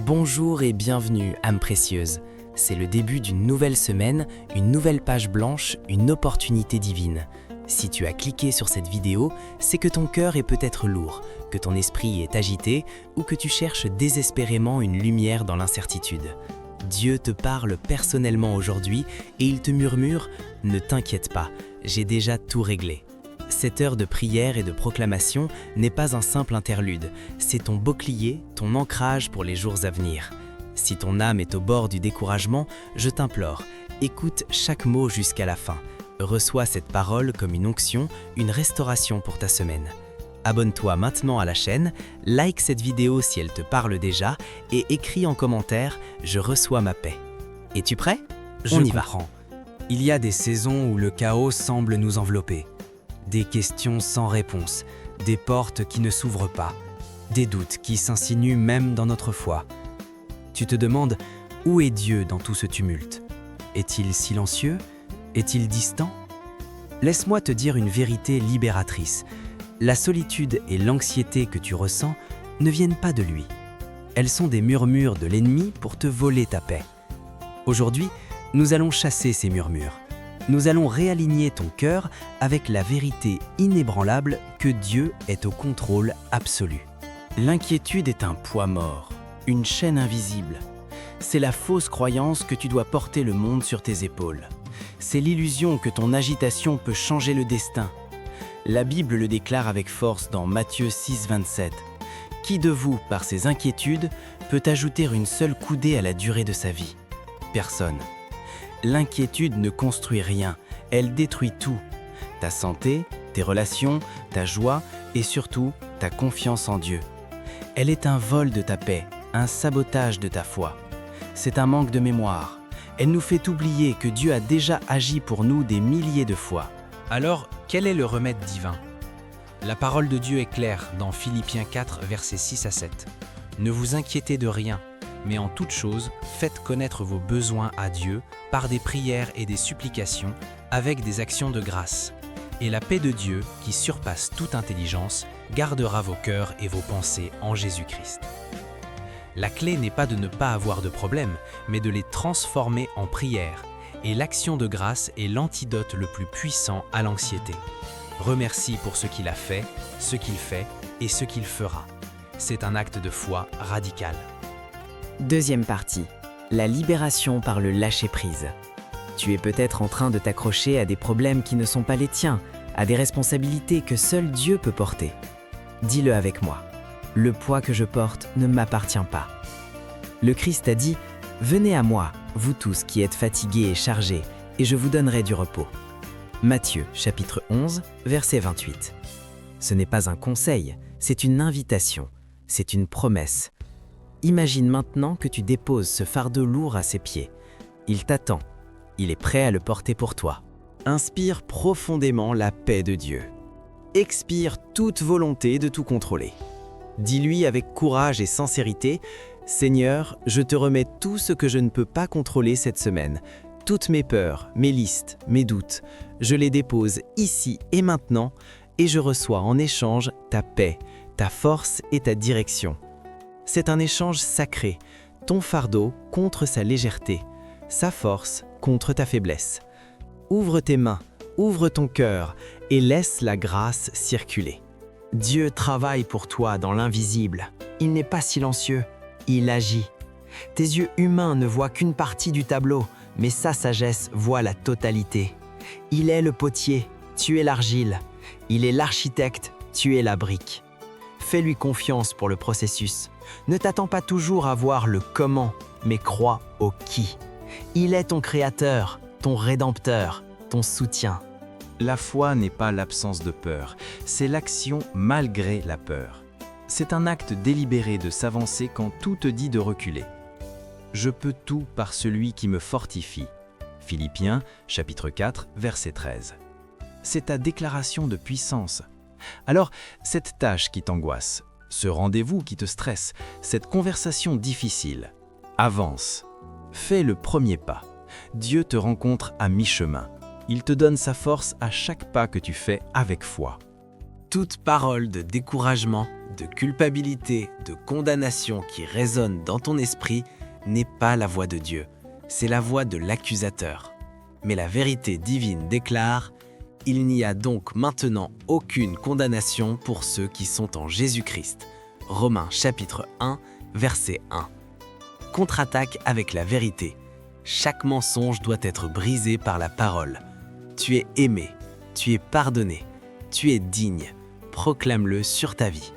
Bonjour et bienvenue, âme précieuse. C'est le début d'une nouvelle semaine, une nouvelle page blanche, une opportunité divine. Si tu as cliqué sur cette vidéo, c'est que ton cœur est peut-être lourd, que ton esprit est agité ou que tu cherches désespérément une lumière dans l'incertitude. Dieu te parle personnellement aujourd'hui et il te murmure « Ne t'inquiète pas, j'ai déjà tout réglé ». Cette heure de prière et de proclamation n'est pas un simple interlude, c'est ton bouclier, ton ancrage pour les jours à venir. Si ton âme est au bord du découragement, je t'implore, écoute chaque mot jusqu'à la fin. Reçois cette parole comme une onction, une restauration pour ta semaine. Abonne-toi maintenant à la chaîne, like cette vidéo si elle te parle déjà et écris en commentaire « Je reçois ma paix ». Es-tu prêt? On y va. Il y a des saisons où le chaos semble nous envelopper. Des questions sans réponse, des portes qui ne s'ouvrent pas, des doutes qui s'insinuent même dans notre foi. Tu te demandes, où est Dieu dans tout ce tumulte? Est-il silencieux? Est-il distant? Laisse-moi te dire une vérité libératrice. La solitude et l'anxiété que tu ressens ne viennent pas de lui. Elles sont des murmures de l'ennemi pour te voler ta paix. Aujourd'hui, nous allons chasser ces murmures. Nous allons réaligner ton cœur avec la vérité inébranlable que Dieu est au contrôle absolu. L'inquiétude est un poids mort, une chaîne invisible. C'est la fausse croyance que tu dois porter le monde sur tes épaules. C'est l'illusion que ton agitation peut changer le destin. La Bible le déclare avec force dans Matthieu 6, 27. « Qui de vous, par ses inquiétudes, peut ajouter une seule coudée à la durée de sa vie? Personne. L'inquiétude ne construit rien, elle détruit tout. Ta santé, tes relations, ta joie et surtout ta confiance en Dieu. Elle est un vol de ta paix, un sabotage de ta foi. C'est un manque de mémoire. Elle nous fait oublier que Dieu a déjà agi pour nous des milliers de fois. Alors, quel est le remède divin? La parole de Dieu est claire dans Philippiens 4, versets 6 à 7. Ne vous inquiétez de rien, mais en toute chose, faites connaître vos besoins à Dieu par des prières et des supplications avec des actions de grâce. Et la paix de Dieu, qui surpasse toute intelligence, gardera vos cœurs et vos pensées en Jésus-Christ. La clé n'est pas de ne pas avoir de problèmes, mais de les transformer en prière. Et l'action de grâce est l'antidote le plus puissant à l'anxiété. Remercie pour ce qu'il a fait, ce qu'il fait et ce qu'il fera. C'est un acte de foi radical. Deuxième partie, la libération par le lâcher-prise. Tu es peut-être en train de t'accrocher à des problèmes qui ne sont pas les tiens, à des responsabilités que seul Dieu peut porter. Dis-le avec moi, le poids que je porte ne m'appartient pas. Le Christ a dit, « Venez à moi, vous tous qui êtes fatigués et chargés, et je vous donnerai du repos. » Matthieu, chapitre 11, verset 28. Ce n'est pas un conseil, c'est une invitation, c'est une promesse. Imagine maintenant que tu déposes ce fardeau lourd à ses pieds. Il t'attend. Il est prêt à le porter pour toi. Inspire profondément la paix de Dieu. Expire toute volonté de tout contrôler. Dis-lui avec courage et sincérité, « Seigneur, je te remets tout ce que je ne peux pas contrôler cette semaine. Toutes mes peurs, mes listes, mes doutes, je les dépose ici et maintenant et je reçois en échange ta paix, ta force et ta direction. » C'est un échange sacré, ton fardeau contre sa légèreté, sa force contre ta faiblesse. Ouvre tes mains, ouvre ton cœur et laisse la grâce circuler. Dieu travaille pour toi dans l'invisible. Il n'est pas silencieux, il agit. Tes yeux humains ne voient qu'une partie du tableau, mais sa sagesse voit la totalité. Il est le potier, tu es l'argile. Il est l'architecte, tu es la brique. Fais-lui confiance pour le processus. Ne t'attends pas toujours à voir le comment, mais crois au qui. Il est ton créateur, ton rédempteur, ton soutien. La foi n'est pas l'absence de peur, c'est l'action malgré la peur. C'est un acte délibéré de s'avancer quand tout te dit de reculer. Je peux tout par celui qui me fortifie. Philippiens, chapitre 4, verset 13. C'est ta déclaration de puissance. Alors, cette tâche qui t'angoisse, ce rendez-vous qui te stresse, cette conversation difficile, avance. Fais le premier pas. Dieu te rencontre à mi-chemin. Il te donne sa force à chaque pas que tu fais avec foi. Toute parole de découragement, de culpabilité, de condamnation qui résonne dans ton esprit n'est pas la voix de Dieu, c'est la voix de l'accusateur. Mais la vérité divine déclare « Il n'y a donc maintenant aucune condamnation pour ceux qui sont en Jésus-Christ ». Romains chapitre 1, verset 1. Contre-attaque avec la vérité. Chaque mensonge doit être brisé par la parole. Tu es aimé, tu es pardonné, tu es digne. Proclame-le sur ta vie.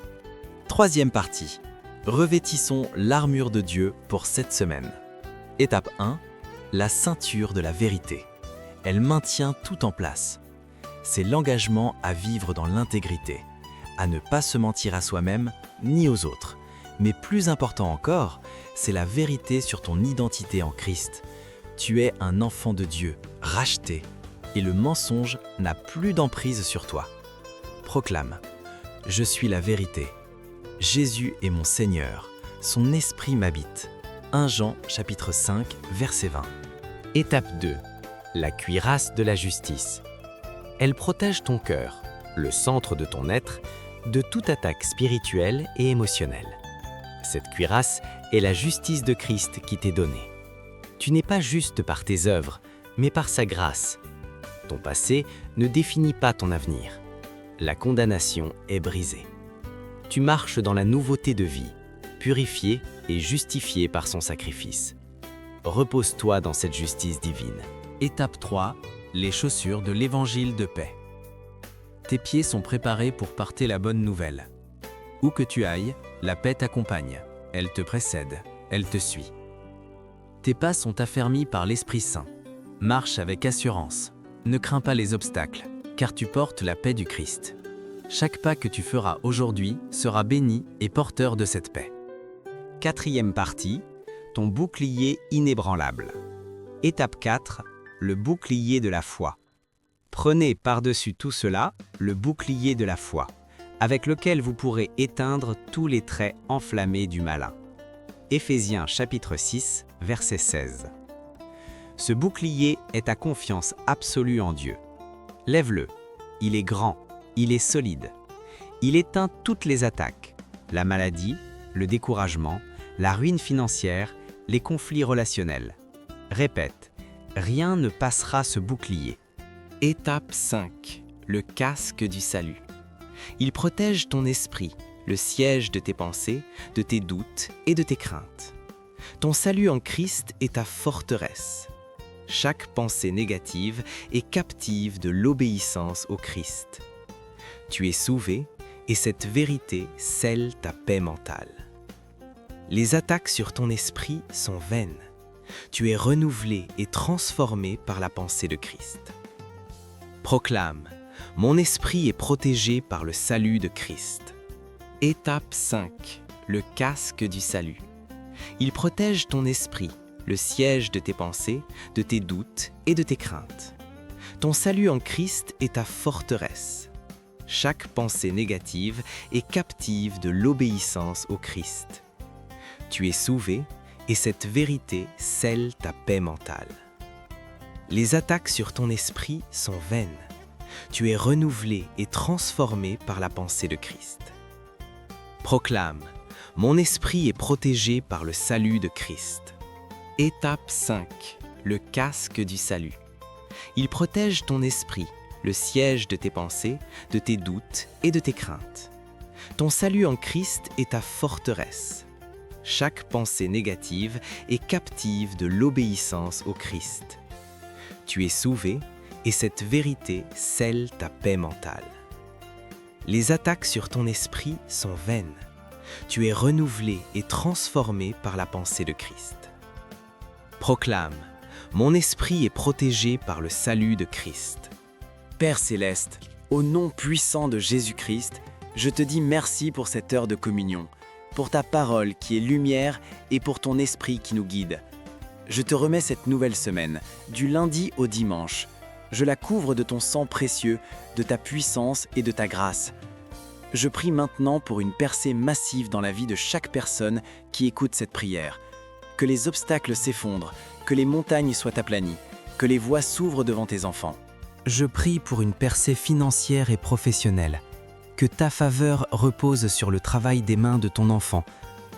Troisième partie. Revêtissons l'armure de Dieu pour cette semaine. Étape 1. La ceinture de la vérité. Elle maintient tout en place. C'est l'engagement à vivre dans l'intégrité, à ne pas se mentir à soi-même ni aux autres. Mais plus important encore, c'est la vérité sur ton identité en Christ. Tu es un enfant de Dieu, racheté, et le mensonge n'a plus d'emprise sur toi. Proclame. Je suis la vérité. Jésus est mon Seigneur. Son esprit m'habite. 1 Jean chapitre 5, verset 20. Étape 2. La cuirasse de la justice. Elle protège ton cœur, le centre de ton être, de toute attaque spirituelle et émotionnelle. Cette cuirasse est la justice de Christ qui t'est donnée. Tu n'es pas juste par tes œuvres, mais par sa grâce. Ton passé ne définit pas ton avenir. La condamnation est brisée. Tu marches dans la nouveauté de vie, purifié et justifié par son sacrifice. Repose-toi dans cette justice divine. Étape 3. Les chaussures de l'évangile de paix. Tes pieds sont préparés pour porter la bonne nouvelle. Où que tu ailles, la paix t'accompagne. Elle te précède, elle te suit. Tes pas sont affermis par l'Esprit Saint. Marche avec assurance. Ne crains pas les obstacles, car tu portes la paix du Christ. Chaque pas que tu feras aujourd'hui sera béni et porteur de cette paix. Quatrième partie, ton bouclier inébranlable. Étape 4, le bouclier de la foi. Prenez par-dessus tout cela le bouclier de la foi, avec lequel vous pourrez éteindre tous les traits enflammés du malin. Éphésiens chapitre 6, verset 16. Ce bouclier est ta confiance absolue en Dieu. Lève-le, il est grand, il est solide. Il éteint toutes les attaques, la maladie, le découragement, la ruine financière, les conflits relationnels. Répète, rien ne passera ce bouclier. Étape 5. Le casque du salut. Il protège ton esprit, le siège de tes pensées, de tes doutes et de tes craintes. Ton salut en Christ est ta forteresse. Chaque pensée négative est captive de l'obéissance au Christ. Tu es sauvé et cette vérité scelle ta paix mentale. Les attaques sur ton esprit sont vaines. Tu es renouvelé et transformé par la pensée de Christ. Proclame, mon esprit est protégé par le salut de Christ. Étape 5. Le casque du salut. Il protège ton esprit, le siège de tes pensées, de tes doutes et de tes craintes. Ton salut en Christ est ta forteresse. Chaque pensée négative est captive de l'obéissance au Christ. Tu es sauvé et cette vérité scelle ta paix mentale. Les attaques sur ton esprit sont vaines. Tu es renouvelé et transformé par la pensée de Christ. Proclame, mon esprit est protégé par le salut de Christ. Étape 5. Le casque du salut. Il protège ton esprit, le siège de tes pensées, de tes doutes et de tes craintes. Ton salut en Christ est ta forteresse. Chaque pensée négative est captive de l'obéissance au Christ. Tu es sauvé et cette vérité scelle ta paix mentale. Les attaques sur ton esprit sont vaines. Tu es renouvelé et transformé par la pensée de Christ. Proclame, mon esprit est protégé par le salut de Christ. Père céleste, au nom puissant de Jésus-Christ, je te dis merci pour cette heure de communion, pour ta parole qui est lumière et pour ton esprit qui nous guide. Je te remets cette nouvelle semaine, du lundi au dimanche. Je la couvre de ton sang précieux, de ta puissance et de ta grâce. Je prie maintenant pour une percée massive dans la vie de chaque personne qui écoute cette prière. Que les obstacles s'effondrent, que les montagnes soient aplanies, que les voies s'ouvrent devant tes enfants. Je prie pour une percée financière et professionnelle. Que ta faveur repose sur le travail des mains de ton enfant.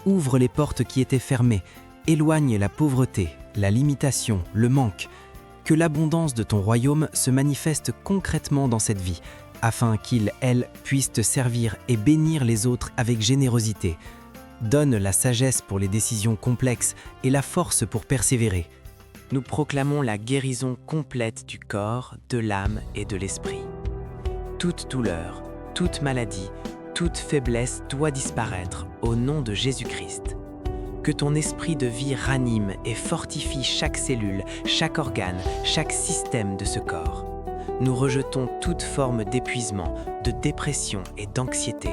Ouvre les portes qui étaient fermées. Éloigne la pauvreté, la limitation, le manque. Que l'abondance de ton royaume se manifeste concrètement dans cette vie, afin qu'il, elle, puisse te servir et bénir les autres avec générosité. Donne la sagesse pour les décisions complexes et la force pour persévérer. Nous proclamons la guérison complète du corps, de l'âme et de l'esprit. Toute douleur, toute maladie, toute faiblesse doit disparaître au nom de Jésus-Christ. Que ton esprit de vie ranime et fortifie chaque cellule, chaque organe, chaque système de ce corps. Nous rejetons toute forme d'épuisement, de dépression et d'anxiété.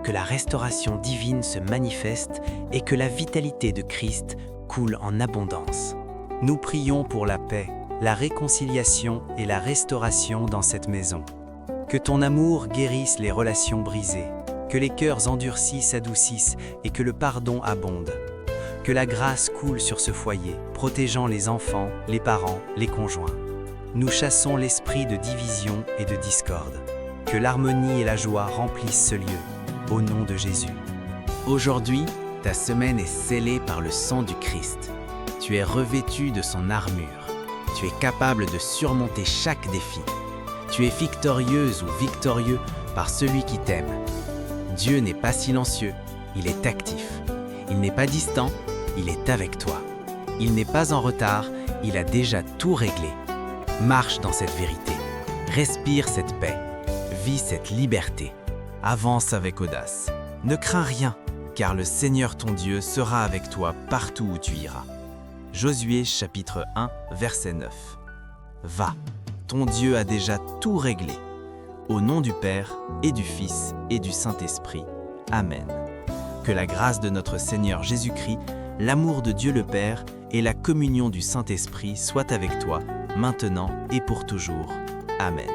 Que la restauration divine se manifeste et que la vitalité de Christ coule en abondance. Nous prions pour la paix, la réconciliation et la restauration dans cette maison. Que ton amour guérisse les relations brisées, que les cœurs endurcis s'adoucissent et que le pardon abonde. Que la grâce coule sur ce foyer, protégeant les enfants, les parents, les conjoints. Nous chassons l'esprit de division et de discorde. Que l'harmonie et la joie remplissent ce lieu, au nom de Jésus. Aujourd'hui, ta semaine est scellée par le sang du Christ. Tu es revêtu de son armure. Tu es capable de surmonter chaque défi. Tu es victorieuse ou victorieux par celui qui t'aime. Dieu n'est pas silencieux, il est actif. Il n'est pas distant, il est avec toi. Il n'est pas en retard, il a déjà tout réglé. Marche dans cette vérité. Respire cette paix. Vis cette liberté. Avance avec audace. Ne crains rien, car le Seigneur ton Dieu sera avec toi partout où tu iras. Josué chapitre 1, verset 9. Va, ton Dieu a déjà tout réglé. Au nom du Père et du Fils et du Saint-Esprit. Amen. Que la grâce de notre Seigneur Jésus-Christ, l'amour de Dieu le Père et la communion du Saint-Esprit soient avec toi, maintenant et pour toujours. Amen.